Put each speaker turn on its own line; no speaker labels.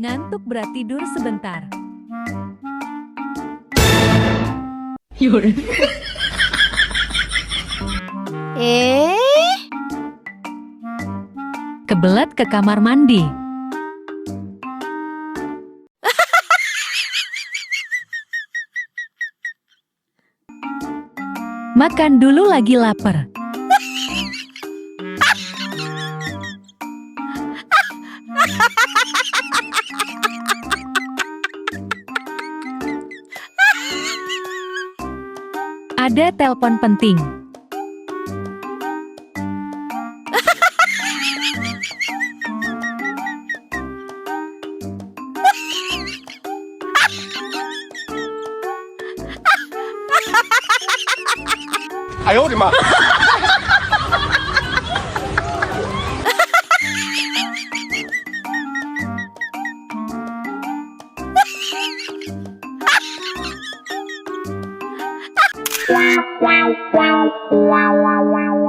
Ngantuk berat tidur sebentar. Kebelet ke kamar mandi. Makan dulu lagi lapar. Ada telepon penting.
Ayo, di mana?
Wow, wow, wow, wow, wow, wow.